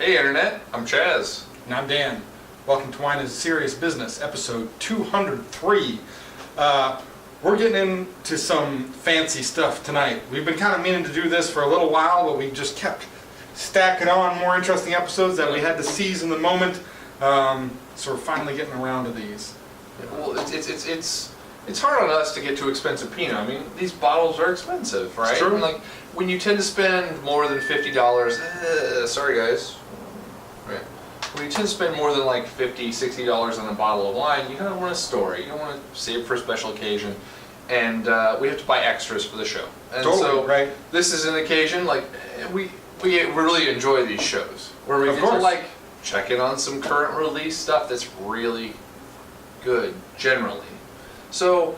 Hey Internet, I'm Chaz. And I'm Dan. Welcome to Wine is Serious Business, episode 203. We're getting into some fancy stuff tonight. We've been kind of meaning to do this for a little while, but we just kept stacking on more interesting episodes that we had to seize in the moment. So we're finally getting around to these. Well, it's hard on us to get too expensive Pinot. I mean, these bottles are expensive, right? It's true. And like when you tend to spend more than $50, sorry guys. Right. When you tend to spend more than like $50, $60 on a bottle of wine, you kind of want a story. You don't want to save it for a special occasion, and we have to buy extras for the show. And Totally, so right. This is an occasion like we really enjoy these shows where we get to like check in on some current release stuff that's really good generally. So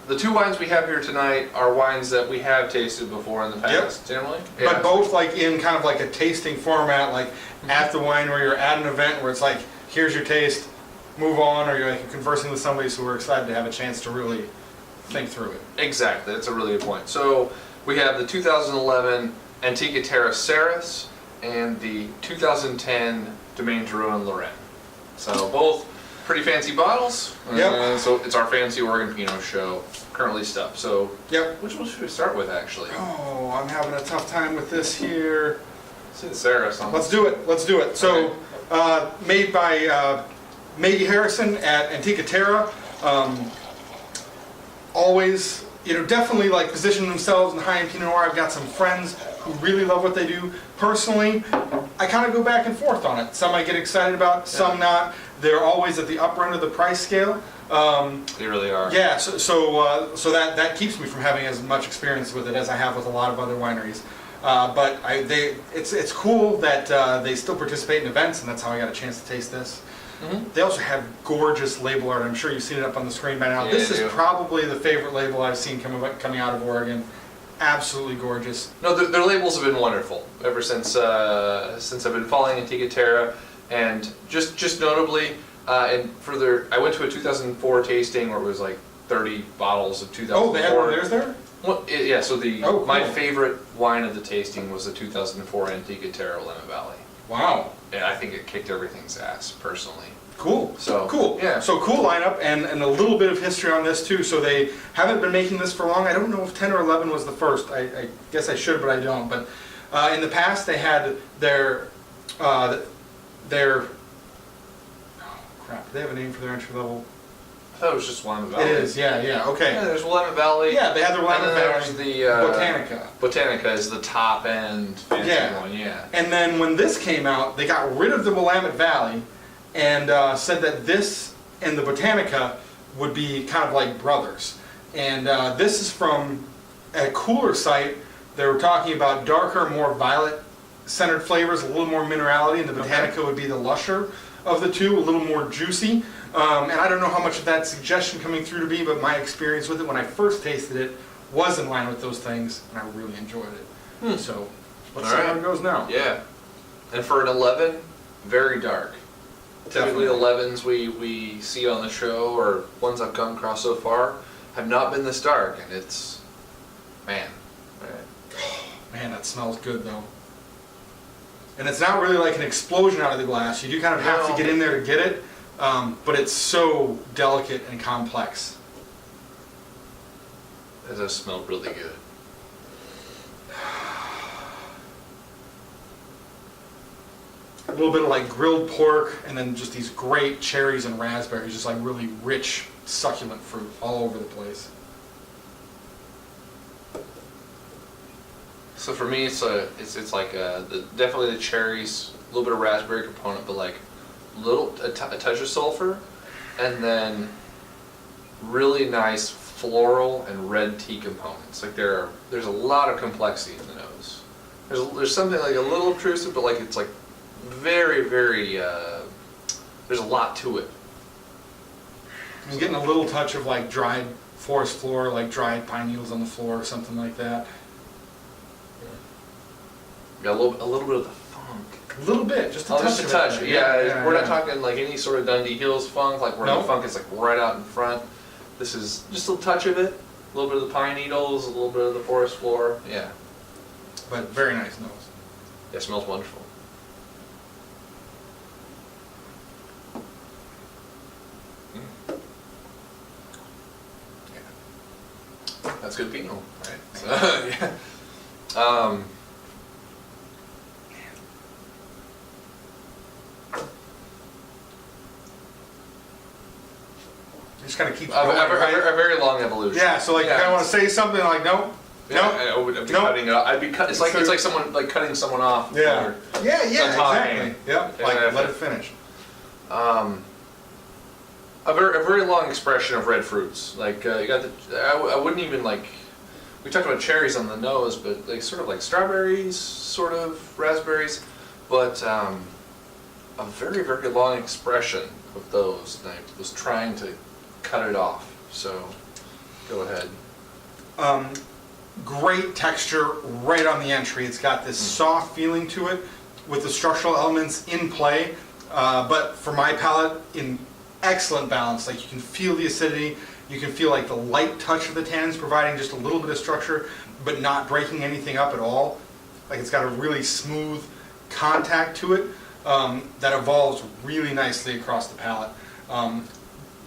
the two wines we have here tonight are wines that we have tasted before in the past, generally. Yeah. But both like in kind of like a tasting format, like at the wine where you're at an event where it's like, here's your taste, move on, or you're like conversing with somebody, so we're excited to have a chance to really think through it. Exactly, that's a really good point. So we have the 2011 Antica Terra Ceras and the 2010 Domaine Drouhin Oregon. So both pretty fancy bottles. Yep. So it's our fancy Oregon Pinot show, currently stuff. So Yep. which one should we start with actually? Oh, I'm having a tough time with this here. Let's see the Ceras on Let's do it. Let's do it. So, made by Maggie Harrison at Antica Terra. Always, definitely like position themselves in the high-end Pinot Noir. I've got some friends who really love what they do. Personally, I kind of go back and forth on it. Some I get excited about, some not. They're always at the upper end of the price scale. They really are. Yeah, so that keeps me from having as much experience with it as I have with a lot of other wineries. But it's cool that they still participate in events, and that's how I got a chance to taste this. Mm-hmm. They also have gorgeous label art. I'm sure you've seen it up on the screen by now. Yeah, this is probably the favorite label I've seen coming out of Oregon. Absolutely gorgeous. No, their labels have been wonderful ever since I've been following Antica Terra, and just notably, and further, I went to a 2004 tasting where it was like 30 bottles of 2004. Oh, they had one of theirs there? Well, yeah. So cool. My favorite wine of the tasting was the 2004 Antica Terra Lemon Valley. Wow. And I think it kicked everything's ass personally. Cool. So cool. Yeah. So cool lineup, and a little bit of history on this too. So they haven't been making this for long. I don't know if 10 or 11 was the first. I guess I should, but I don't. But in the past, they had their oh crap. Do they have a name for their entry level? I thought it was just Lemon Valley. It is. Yeah. Okay. Yeah, there's Lemon Valley. Yeah, they have their Lemon Valley. There's the Botanica. Botanica is the top end fancy one. Yeah. And then when this came out, they got rid of the Willamette Valley and said that this and the Botanica would be kind of like brothers. And this is from a cooler site. They were talking about darker, more violet-centered flavors, a little more minerality, and the Botanica would be the lusher of the two, a little more juicy. And I don't know how much of that suggestion coming through to be, but my experience with it when I first tasted it was in line with those things, and I really enjoyed it. So let's see how it goes now. Yeah. And for an 11, very dark. Typically, 11s we see on the show, or ones I've come across so far, have not been this dark, and it's, man. Man, that smells good though. And it's not really like an explosion out of the glass. You do kind of have to get in there to get it, but it's so delicate and complex. It does smell really good. A little bit of like grilled pork, and then just these great cherries and raspberries, just like really rich, succulent fruit all over the place. So for me, it's like definitely the cherries, a little bit of raspberry component, but like a touch of sulfur, and then really nice floral and red tea components. Like there's a lot of complexity in the nose. There's something like a little obtrusive, but like it's like very there's a lot to it. I'm getting a little touch of like dried forest floor, like dried pine needles on the floor or something like that. Got a little bit of the funk. A little bit, just a touch. Just a touch. Yeah, we're not talking like any sort of Dundee Hills funk, like where the funk is like right out in front. This is just a touch of it. A little bit of the pine needles, a little bit of the forest floor. Yeah. But very nice nose. Yeah, it smells wonderful. Yeah. That's good Pinot, right? So, yeah. Just kind of keeps A, going, right? a very long evolution. Yeah, so like you kind of want to say something like, nope, Yeah, I would be nope. cutting it off. I'd be cut. It's like someone like cutting someone off. Yeah, or yeah, some time. exactly. Yeah, Yeah, like let it finish. A very long expression of red fruits. Like you got the. I wouldn't even like. We talked about cherries on the nose, but like sort of like strawberries, sort of raspberries, but a very long expression of those. And I was trying to cut it off. So go ahead. Great texture right on the entry. It's got this soft feeling to it with the structural elements in play, but for my palate, in excellent balance. Like you can feel the acidity, you can feel like the light touch of the tannins providing just a little bit of structure, but not breaking anything up at all. Like it's got a really smooth contact to it that evolves really nicely across the palate.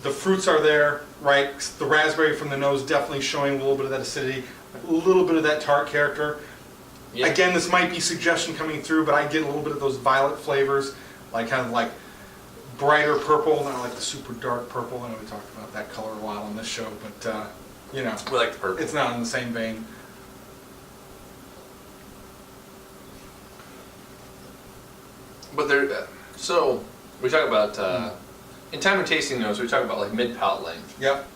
The fruits are there, right? The raspberry from the nose definitely showing a little bit of that acidity, a little bit of that tart character. Yeah. Again, this might be suggestion coming through, but I get a little bit of those violet flavors, like kind of like brighter purple, not like the super dark purple. I know we talked about that color a while on this show, but you know, We like the purple. it's not in the same vein. But there. So we talk about in time of tasting notes. We talk about like mid palate length. Yep.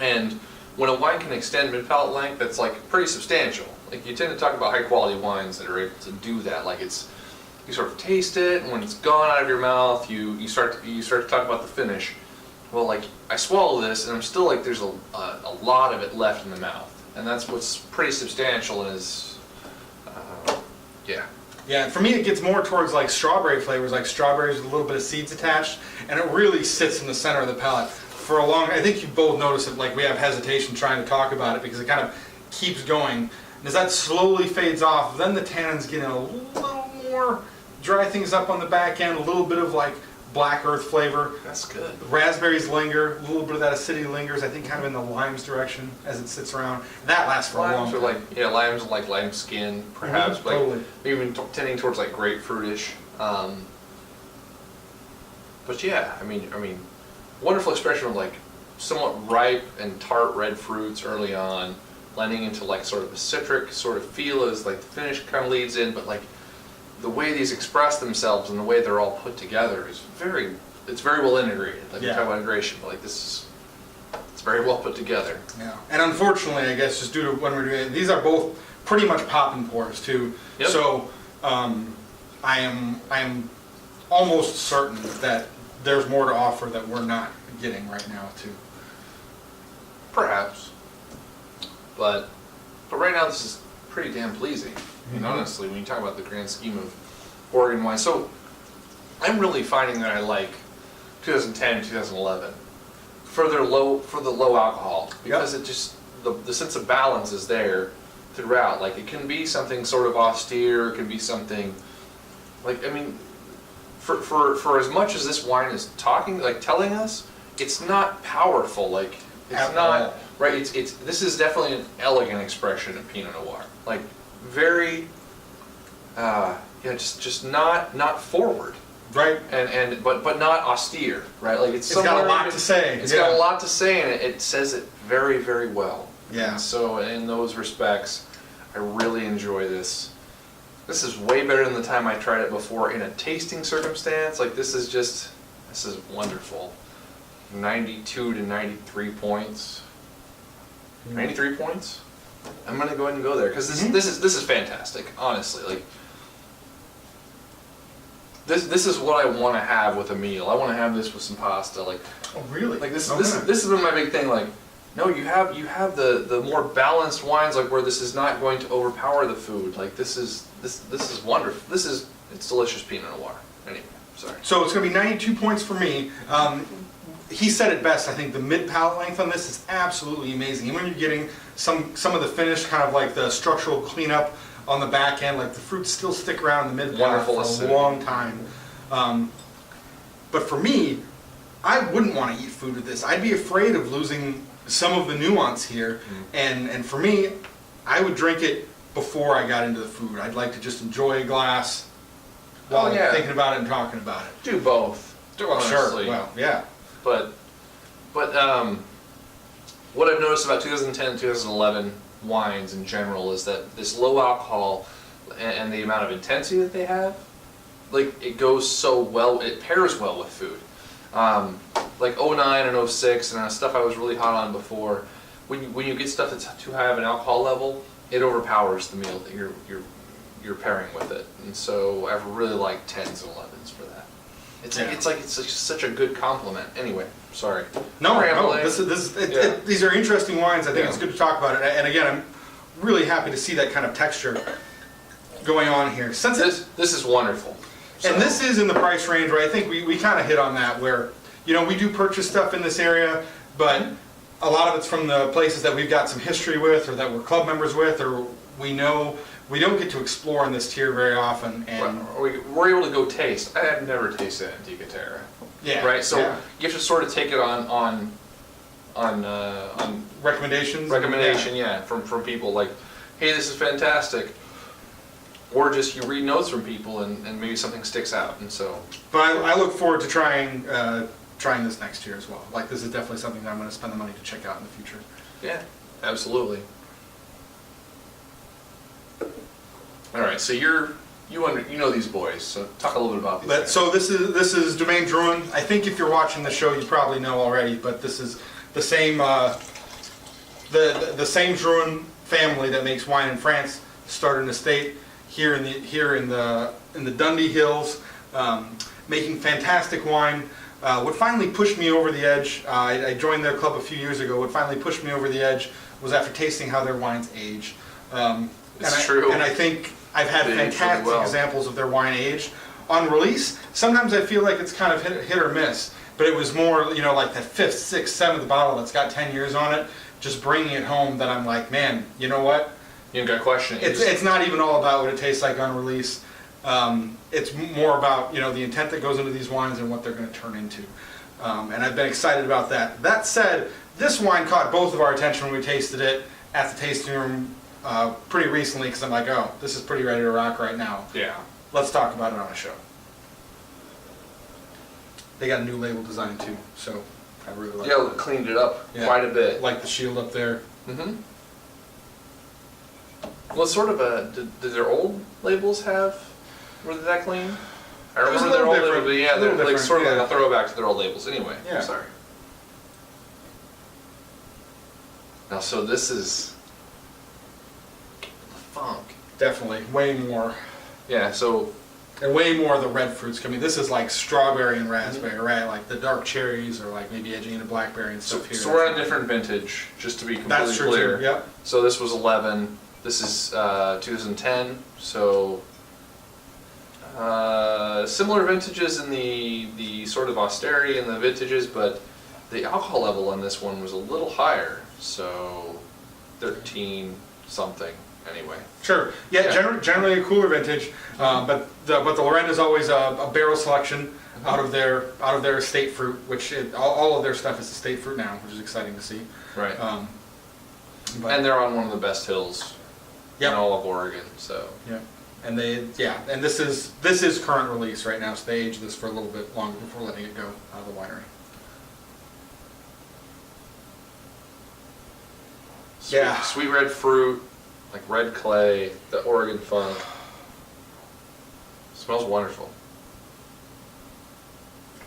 And when a wine can extend mid-palate length, that's like pretty substantial. Like you tend to talk about high-quality wines that are able to do that. Like it's, you sort of taste it, and when it's gone out of your mouth, you start to talk about the finish. Well, like I swallow this, and I'm still like there's a lot of it left in the mouth, and that's what's pretty substantial and is, yeah. Yeah, and for me it gets more towards like strawberry flavors, like strawberries with a little bit of seeds attached, and it really sits in the center of the palate. For a long, I think you both noticed it, like we have hesitation trying to talk about it because it kind of keeps going. And as that slowly fades off, then the tannins get in a little more, dry things up on the back end, a little bit of like black earth flavor. That's good. The raspberries linger, a little bit of that acidity lingers, I think kind of in the limes direction as it sits around. That lasts for a long Limes time. are like, yeah, limes are like lime skin, perhaps, Mhm, like totally. even tending towards like grapefruitish. But yeah, I mean, wonderful expression of like somewhat ripe and tart red fruits early on, blending into like sort of a citric sort of feel as like the finish kind of leads in, but like the way these express themselves and the way they're all put together is it's very well integrated. Like we Yeah. talk about integration, but like it's very well put together. Yeah, and unfortunately, I guess just due to when we're doing, these are both pretty much pop and pours too. Yep. So I am almost certain that there's more to offer that we're not getting right now too. Perhaps, but right now this is pretty damn pleasing. I mean, Mhm. honestly, when you talk about the grand scheme of Oregon wine, so I'm really finding that I like 2010, 2011 for the low alcohol because it just the sense of balance is there throughout. Like it can be something sort of austere, it can be something like for as much as this wine is talking, like telling us, it's not powerful. Like it's At not all. right. It's this is definitely an elegant expression of Pinot Noir. Like very, just not forward. Right? And but not austere, right? Like It's got a somewhere lot in- to say. It's Yeah. got a lot to say, and it says it very, very well. Yeah. And so in those respects, I really enjoy this. This is way better than the time I tried it before in a tasting circumstance. Like this is wonderful. 92 to 93 points. 93 points? I'm gonna go ahead and go there because this is fantastic. Honestly, like this is what I want to have with a meal. I want to have this with some pasta. Like Oh, really? this Okay. this has been my big thing. Like no, you have the more balanced wines like where this is not going to overpower the food. Like this is wonderful. It's delicious Pinot Noir. Anyway, sorry. So it's going to be 92 points for me. He said it best. I think the mid-palate length on this is absolutely amazing. And when you're getting some of the finish, kind of like the structural cleanup on the back end. Like the fruits still stick around in the mid palate for Wonderful a long time. But for me, I wouldn't want to eat food with this. I'd be afraid of losing some of the nuance here. And for me, I would drink it before I got into the food. I'd like to just enjoy a glass while thinking about it and talking about it. Do both. Well, sure. Well, yeah. But what I've noticed about 2010 and 2011 wines in general is that this low alcohol and the amount of intensity that they have, like it goes so well, it pairs well with food. Like 09 and 06 and stuff I was really hot on before, when you get stuff that's too high of an alcohol level, it overpowers the meal that you're pairing with it. And so I really like 10s and 11s for that. It's such a good compliment. Anyway, sorry. No, these are interesting wines. I think it's good to talk about it. And again, I'm really happy to see that kind of texture going on here. Since this is wonderful. So. And this is in the price range where I think we kind of hit on that, where, you know, we do purchase stuff in this area, but a lot of it's from the places that we've got some history with, or that we're club members with, or we know we don't get to explore in this tier very often. And we're able to go taste. I have never tasted Antica Terra. Yeah. Right. So you have to sort of take it on recommendations. Recommendation, from people like, hey, this is fantastic. Or just you read notes from people and maybe something sticks out, and so. But I look forward to trying this next year as well. Like, this is definitely something that I'm going to spend the money to check out in the future. Yeah, absolutely. All right, so you know these boys, so talk a little bit about these guys. So this is Domaine Drouhin. I think if you're watching the show, you probably know already, but this is the same the same Drouhin family that makes wine in France. Started an estate here in the Dundee Hills, making fantastic wine. What finally pushed me over the edge, I joined their club a few years ago, what finally pushed me over the edge was after tasting how their wines age. It's true. And I think I've had fantastic examples of their wine age. On release, sometimes I feel like it's kind of hit or miss, but it was more, you know, like that 5th, 6th, 7th bottle that's got 10 years on it, just bringing it home that I'm like, man, you know what? You ain't got a question. It's not even all about what it tastes like on release. It's more about, you know, the intent that goes into these wines and what they're going to turn into. And I've been excited about that. That said, this wine caught both of our attention when we tasted it at the tasting room pretty recently, because I'm like, oh, this is pretty ready to rock right now. Yeah. Let's talk about it on a show. They got a new label design too, so I really like it. Yeah, cleaned it up quite a bit. Like the shield up there. Mm-hmm. Well, it's sort of did their old labels were they that clean? I remember their old labels, but yeah, they're like sort of like a throwback to their old labels. Anyway, yeah. Sorry. Now, so this is the funk. Definitely, way more. Yeah, so. And way more of the red fruits coming. This is like strawberry and raspberry, right? Like the dark cherries, or like maybe edging into blackberry and stuff here. So we're on a different vintage, just to be completely clear. Too. Yep. So this was 11. This is 2010. So similar vintages in the sort of austerity in the vintages, but the alcohol level on this one was a little higher. So 13 something. Anyway. Sure. Yeah. Generally a cooler vintage, but the Laurene is always a barrel selection out of their estate fruit, which all of their stuff is estate fruit now, which is exciting to see. Right. And they're on one of the best hills in all of Oregon. So. Yeah. And and this is current release right now, so they aged this for a little bit longer before letting it go out of the winery. Sweet red fruit. Like red clay, the Oregon funk. Smells wonderful.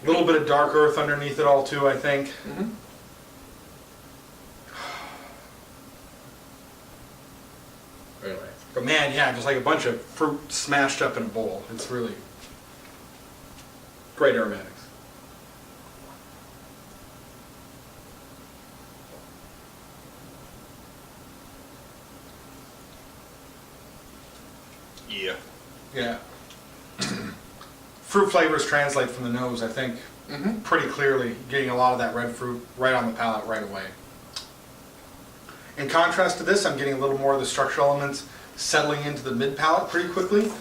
A little bit of dark earth underneath it all too, I think. Mm-hmm. Very nice. But man, yeah, just like a bunch of fruit smashed up in a bowl. It's really great aromatics. Yeah. Yeah. Fruit flavors translate from the nose, I think, pretty clearly, getting a lot of that red fruit right on the palate right away. In contrast to this, I'm getting a little more of the structural elements settling into the mid palate pretty quickly.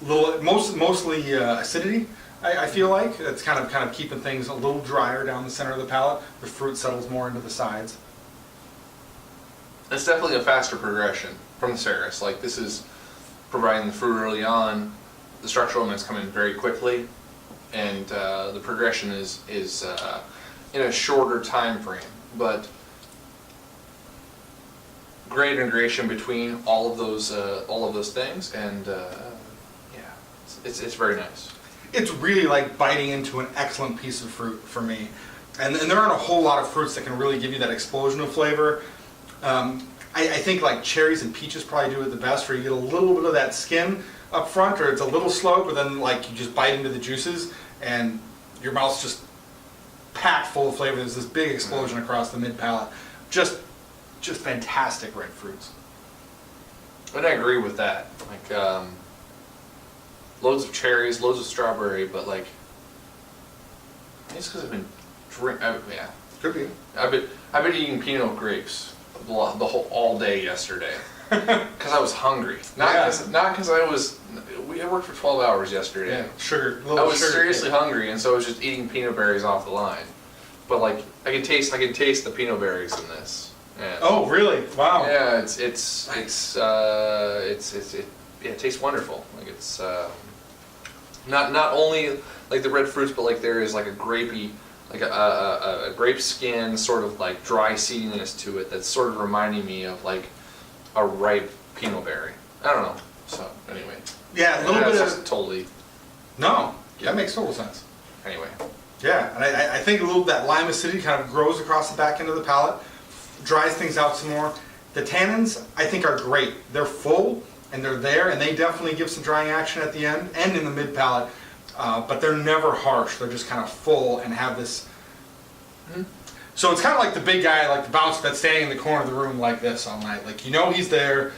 Mostly acidity. I feel like it's kind of keeping things a little drier down the center of the palate. The fruit settles more into the sides. It's definitely a faster progression from the Ceras. Like this is providing the fruit early on. The structural elements come in very quickly, and the progression is in a shorter time frame. But great integration between all of those things, and yeah, it's very nice. It's really like biting into an excellent piece of fruit for me. And there aren't a whole lot of fruits that can really give you that explosion of flavor. I think like cherries and peaches probably do it the best, where you get a little bit of that skin up front, or it's a little slow, but then like you just bite into the juices and your mouth's just packed full of flavor. There's this big explosion across the mid palate. Just fantastic red fruits. And I agree with that. Like loads of cherries, loads of strawberry, but like it's because I've been yeah. Could be. I've been eating Pinot grapes the whole all day yesterday because I was hungry. Not because I worked for 12 hours yesterday. Yeah, sugar. I was seriously hungry, and so I was just eating peanut berries off the line. But like I can taste the peanut berries in this. And oh really? Wow. yeah, it tastes wonderful. Like it's not only like the red fruits, but like there is like a grapey, like a grape skin sort of like dry seediness to it that's sort of reminding me of like a ripe Pinot berry. I don't know. So anyway. Yeah, a little bit just of totally. no. That makes total sense. Anyway. Yeah, and I think a little that lime acidity kind of grows across the back end of the palate, dries things out some more. The tannins, I think, are great. They're full, and they're there, and they definitely give some drying action at the end and in the mid palate, but they're never harsh. They're just kind of full and have this. Mm-hmm. So it's kind of like the big guy, like the bouncer that's standing in the corner of the room like this all night. Like, you know he's there,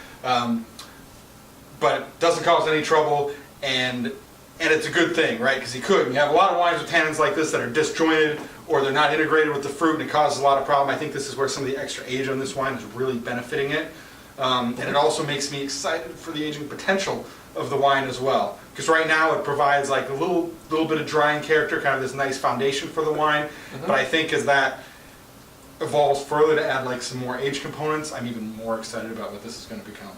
but doesn't cause any trouble, and it's a good thing, right? Because he could. You have a lot of wines with tannins like this that are disjointed, or they're not integrated with the fruit, and it causes a lot of problem. I think this is where some of the extra age on this wine is really benefiting it. And it also makes me excited for the aging potential of the wine as well. Because right now it provides like a little bit of drying character, kind of this nice foundation for the wine. Mm-hmm. But I think as that evolves further to add like some more age components, I'm even more excited about what this is going to become.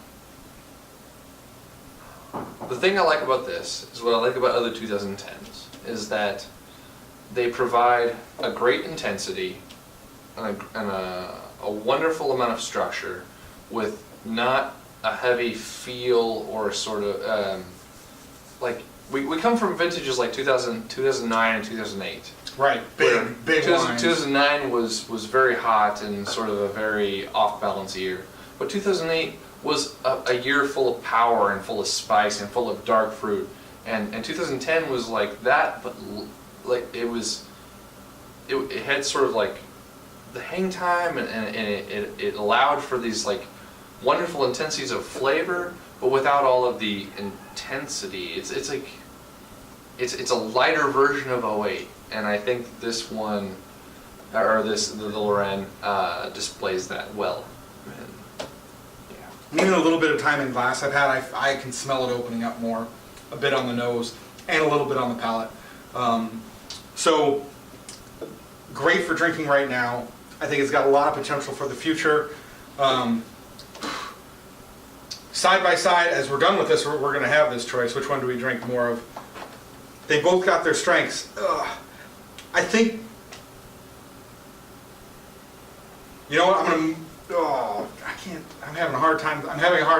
The thing I like about this is what I like about other 2010s is that they provide a great intensity and a wonderful amount of structure with not a heavy feel or sort of like we come from vintages like 2009 and 2008. Right, big wines. 2009 was very hot and sort of a very off-balance year, but 2008 was a year full of power and full of spice and full of dark fruit, and 2010 was like that, but like it had sort of like the hang time, and it allowed for these like wonderful intensities of flavor, but without all of the intensity. It's like it's a lighter version of 08, and I think this one, or the Laurene displays that well. Even a little bit of time in glass I've had, I can smell it opening up more, a bit on the nose and a little bit on the palate. So great for drinking right now. I think it's got a lot of potential for the future. Side by side, as we're done with this, we're going to have this choice. Which one do we drink more of? They both got their strengths. I think, you know what, I'm going to. Oh, I can't. I'm having a hard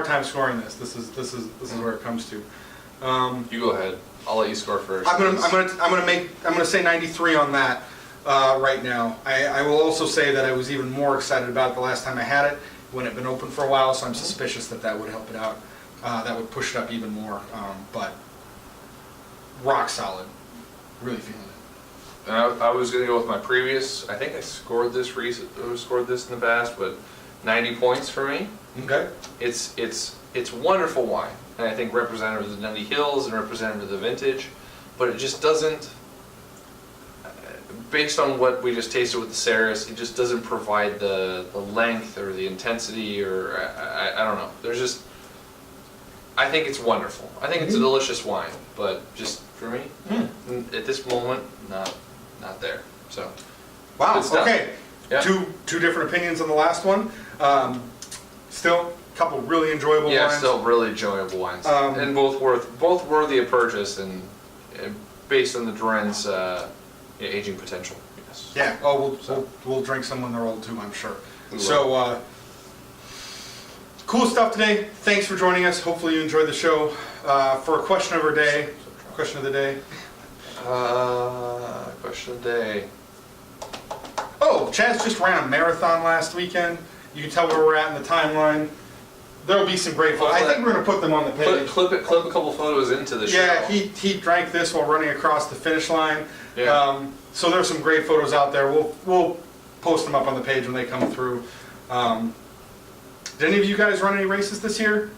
time scoring this. This is where it comes to. You go ahead. I'll let you score first. I'm gonna say 93 on that right now. I will also say that I was even more excited about it the last time I had it when it had been open for a while. So I'm suspicious that would help it out. That would push it up even more. But rock solid. Really feeling it. And I was going to go with my previous. I think I scored this in the past, but 90 points for me. Okay. It's wonderful wine, and I think representative of the Dundee Hills and representative of the vintage, but it just doesn't. based on what we just tasted with the Ceras, it just doesn't provide the length or the intensity, or I don't know. There's just, I think it's wonderful. I think it's a delicious wine, but just for me, at this moment, not there. So, Wow. good stuff. Okay. Yeah. Two different opinions on the last one. Still, a couple really enjoyable Yeah, wines. still really enjoyable wines, and both worthy of purchase, and based on the Drouhin's aging potential. Yes. Yeah. Oh, we'll drink some when they're old too, I'm sure. We will. So, cool stuff today. Thanks for joining us. Hopefully you enjoyed the show. For a question of the day. Question of the day. Question of the day. Oh, Chaz just ran a marathon last weekend. You can tell where we're at in the timeline. There'll be some great photos. I think we're going to put them on the page. Clip a couple photos into the show. Yeah, he drank this while running across the finish line. Yeah. So there's some great photos out there. We'll post them up on the page when they come through. Did any of you guys run any races this year?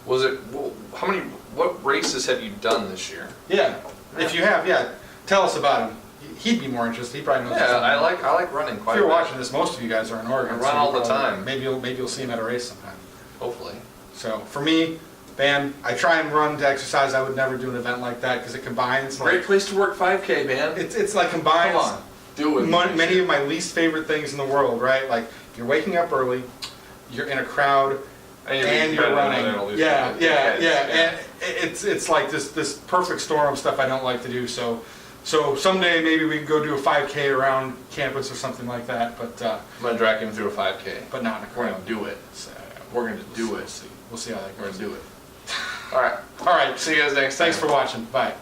Was it? What races have you done this year? Yeah. If you have, yeah, tell us about them. He'd be more interested. He probably knows. Yeah, I like running quite. If you're a bit. watching this, most of you guys are in Oregon. I run all the time. Maybe you'll see him at a race sometime. Hopefully. So for me, man, I try and run to exercise. I would never do an event like that because it combines. Great place to work 5K, man. It's like combines. Come on, do it. Many of my least favorite things in the world, right? Like you're waking up early, you're in a crowd, and you're running. Yeah. And it's like this perfect storm of stuff I don't like to do. So someday maybe we can go do a 5K around campus or something like that. But I'm gonna drag him through a 5K. But not in a We're crowd. gonna do it. So, We're gonna do it. We'll see how that We're goes. gonna do it. All right. All right. See you guys next time. Thanks for watching. Bye.